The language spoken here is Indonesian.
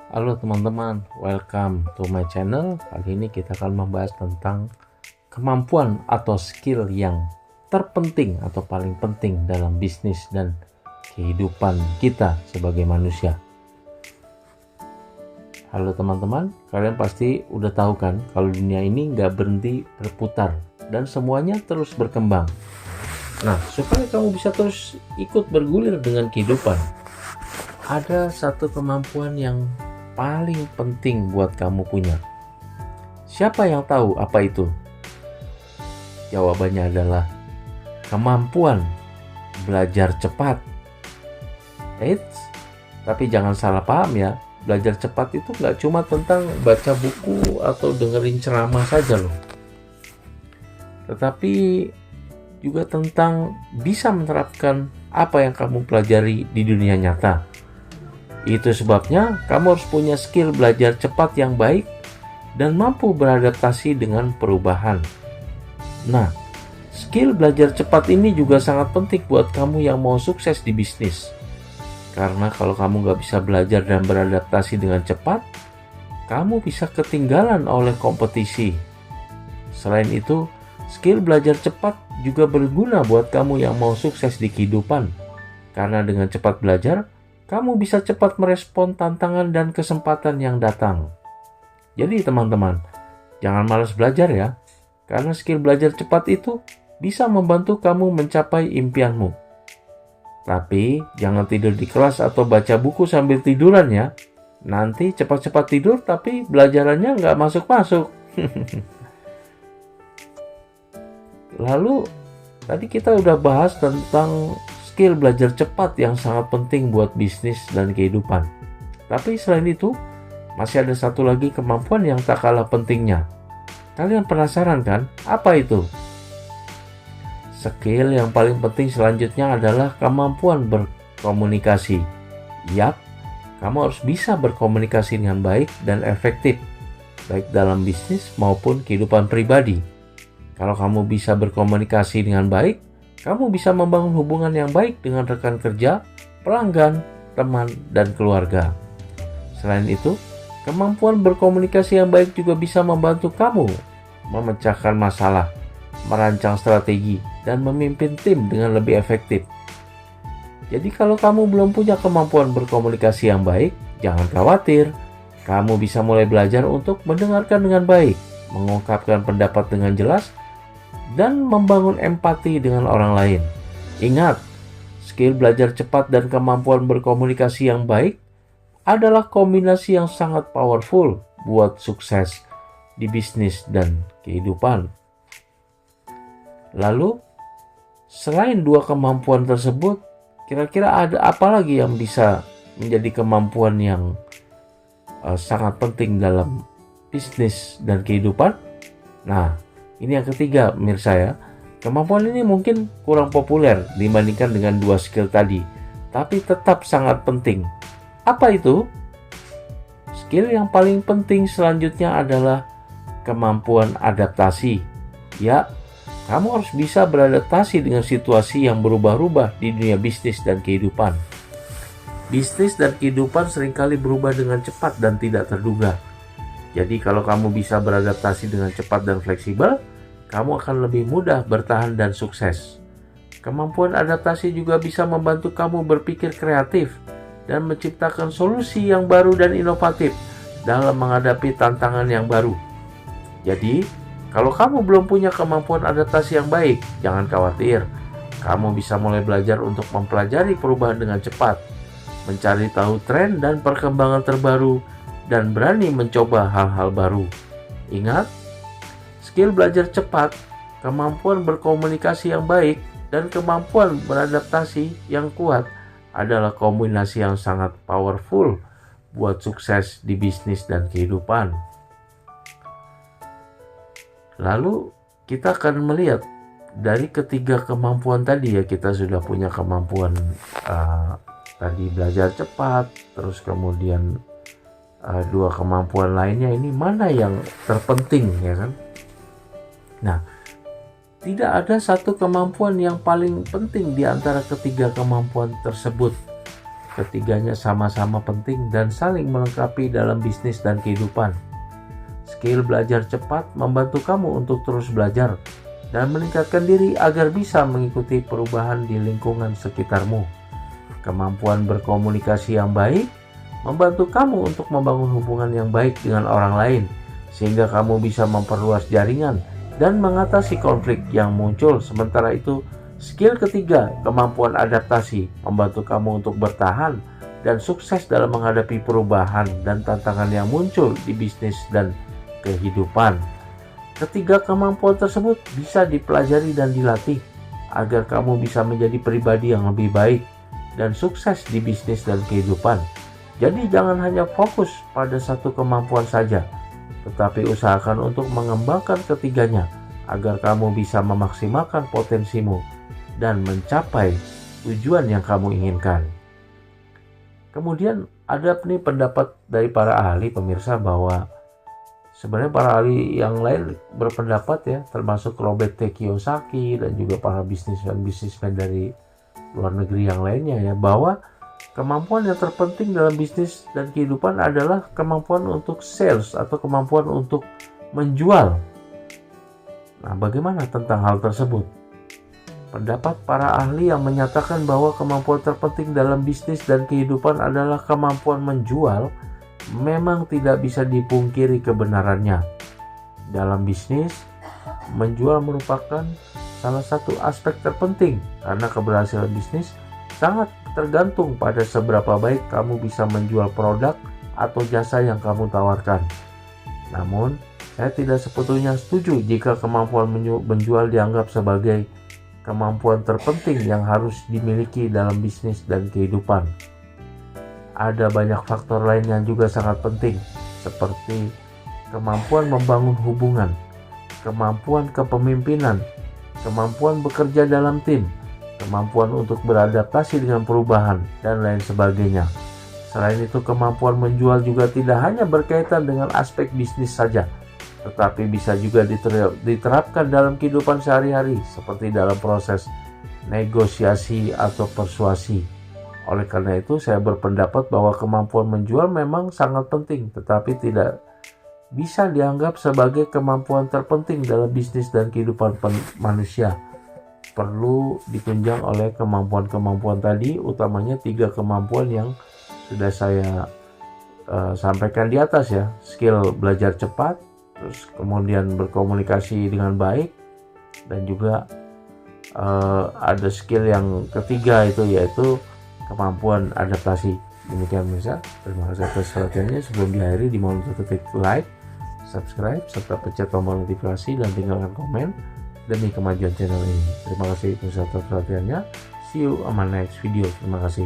Halo teman-teman, welcome to my channel. Kali ini kita akan membahas tentang kemampuan atau skill yang terpenting atau paling penting dalam bisnis dan kehidupan kita sebagai manusia. Halo teman-teman, kalian pasti udah tahu kan kalau dunia ini nggak berhenti berputar dan semuanya terus berkembang. Nah, supaya kamu bisa terus ikut bergulir dengan kehidupan, ada satu kemampuan yang paling penting buat kamu punya. Siapa yang tahu apa itu? Jawabannya adalah kemampuan belajar cepat. Eits, tapi jangan salah paham ya. Belajar cepat itu nggak cuma tentang baca buku atau dengerin ceramah saja loh. Tetapi juga tentang bisa menerapkan apa yang kamu pelajari di dunia nyata. Itu sebabnya kamu harus punya skill belajar cepat yang baik dan mampu beradaptasi dengan perubahan. Nah, skill belajar cepat ini juga sangat penting buat kamu yang mau sukses di bisnis. Karena kalau kamu nggak bisa belajar dan beradaptasi dengan cepat, kamu bisa ketinggalan oleh kompetisi. Selain itu, skill belajar cepat juga berguna buat kamu yang mau sukses di kehidupan. Karena dengan cepat belajar, kamu bisa cepat merespon tantangan dan kesempatan yang datang. Jadi teman-teman, jangan malas belajar ya. Karena skill belajar cepat itu bisa membantu kamu mencapai impianmu. Tapi jangan tidur di kelas atau baca buku sambil tiduran ya. Nanti cepat-cepat tidur tapi belajarannya nggak masuk-masuk. Lalu tadi kita udah bahas tentang skill belajar cepat yang sangat penting buat bisnis dan kehidupan. Tapi selain itu, masih ada satu lagi kemampuan yang tak kalah pentingnya. Kalian penasaran kan? Apa itu? Skill yang paling penting selanjutnya adalah kemampuan berkomunikasi. Yap, kamu harus bisa berkomunikasi dengan baik dan efektif, baik dalam bisnis maupun kehidupan pribadi. Kalau kamu bisa berkomunikasi dengan baik, kamu bisa membangun hubungan yang baik dengan rekan kerja, pelanggan, teman, dan keluarga. Selain itu, kemampuan berkomunikasi yang baik juga bisa membantu kamu memecahkan masalah, merancang strategi, dan memimpin tim dengan lebih efektif. Jadi kalau kamu belum punya kemampuan berkomunikasi yang baik, jangan khawatir. Kamu bisa mulai belajar untuk mendengarkan dengan baik, mengungkapkan pendapat dengan jelas, dan membangun empati dengan orang lain. Ingat, skill belajar cepat dan kemampuan berkomunikasi yang baik adalah kombinasi yang sangat powerful buat sukses di bisnis dan kehidupan. Lalu, selain dua kemampuan tersebut, kira-kira ada apa lagi yang bisa menjadi kemampuan yang sangat penting dalam bisnis dan kehidupan? Nah, ini yang ketiga, pemirsa ya. Kemampuan ini mungkin kurang populer dibandingkan dengan dua skill tadi, tapi tetap sangat penting. Apa itu? Skill yang paling penting selanjutnya adalah kemampuan adaptasi. Ya, kamu harus bisa beradaptasi dengan situasi yang berubah-ubah di dunia bisnis dan kehidupan. Bisnis dan kehidupan seringkali berubah dengan cepat dan tidak terduga. Jadi kalau kamu bisa beradaptasi dengan cepat dan fleksibel, kamu akan lebih mudah bertahan dan sukses. Kemampuan adaptasi juga bisa membantu kamu berpikir kreatif dan menciptakan solusi yang baru dan inovatif dalam menghadapi tantangan yang baru. Jadi, kalau kamu belum punya kemampuan adaptasi yang baik, jangan khawatir. Kamu bisa mulai belajar untuk mempelajari perubahan dengan cepat, mencari tahu tren dan perkembangan terbaru, dan berani mencoba hal-hal baru. Ingat, skill belajar cepat, kemampuan berkomunikasi yang baik, dan kemampuan beradaptasi yang kuat adalah kombinasi yang sangat powerful buat sukses di bisnis dan kehidupan. Lalu kita akan melihat dari ketiga kemampuan tadi ya, kita sudah punya kemampuan tadi belajar cepat, terus kemudian dua kemampuan lainnya ini mana yang terpenting ya kan? Nah, tidak ada satu kemampuan yang paling penting di antara ketiga kemampuan tersebut. Ketiganya sama-sama penting dan saling melengkapi dalam bisnis dan kehidupan. Skill belajar cepat membantu kamu untuk terus belajar dan meningkatkan diri agar bisa mengikuti perubahan di lingkungan sekitarmu. Kemampuan berkomunikasi yang baik membantu kamu untuk membangun hubungan yang baik dengan orang lain, sehingga kamu bisa memperluas jaringan dan mengatasi konflik yang muncul. Sementara itu, skill ketiga, kemampuan adaptasi, membantu kamu untuk bertahan dan sukses dalam menghadapi perubahan dan tantangan yang muncul di bisnis dan kehidupan. Ketiga kemampuan tersebut bisa dipelajari dan dilatih agar kamu bisa menjadi pribadi yang lebih baik dan sukses di bisnis dan kehidupan. Jadi jangan hanya fokus pada satu kemampuan saja, tetapi usahakan untuk mengembangkan ketiganya agar kamu bisa memaksimalkan potensimu dan mencapai tujuan yang kamu inginkan. Kemudian ada nih pendapat dari para ahli, pemirsa, bahwa sebenarnya para ahli yang lain berpendapat ya, termasuk Robert T. Kiyosaki dan juga para bisnismen dari luar negeri yang lainnya ya, bahwa kemampuan yang terpenting dalam bisnis dan kehidupan adalah kemampuan untuk sales atau kemampuan untuk menjual. Nah, bagaimana tentang hal tersebut? Pendapat para ahli yang menyatakan bahwa kemampuan terpenting dalam bisnis dan kehidupan adalah kemampuan menjual memang tidak bisa dipungkiri kebenarannya. Dalam bisnis, menjual merupakan salah satu aspek terpenting karena keberhasilan bisnis sangat tergantung pada seberapa baik kamu bisa menjual produk atau jasa yang kamu tawarkan. Namun, saya tidak sepenuhnya setuju jika kemampuan menjual dianggap sebagai kemampuan terpenting yang harus dimiliki dalam bisnis dan kehidupan. Ada banyak faktor lain yang juga sangat penting, seperti kemampuan membangun hubungan, kemampuan kepemimpinan, kemampuan bekerja dalam tim, kemampuan untuk beradaptasi dengan perubahan, dan lain sebagainya. Selain itu, kemampuan menjual juga tidak hanya berkaitan dengan aspek bisnis saja, tetapi bisa juga diterapkan dalam kehidupan sehari-hari, seperti dalam proses negosiasi atau persuasi. Oleh karena itu, saya berpendapat bahwa kemampuan menjual memang sangat penting, tetapi tidak bisa dianggap sebagai kemampuan terpenting dalam bisnis dan kehidupan manusia. Perlu ditunjang oleh kemampuan-kemampuan tadi, utamanya 3 kemampuan yang sudah saya sampaikan di atas ya. Skill belajar cepat, terus kemudian berkomunikasi dengan baik, dan juga ada skill yang ketiga itu yaitu kemampuan adaptasi. Demikian pemirsa, terima kasih atas perhatiannya. Sebelum diakhiri, dimohon untuk klik like, subscribe, serta pencet tombol notifikasi dan tinggalkan komen demi kemajuan channel ini. Terima kasih atas perhatiannya. See you on my next video. Terima kasih.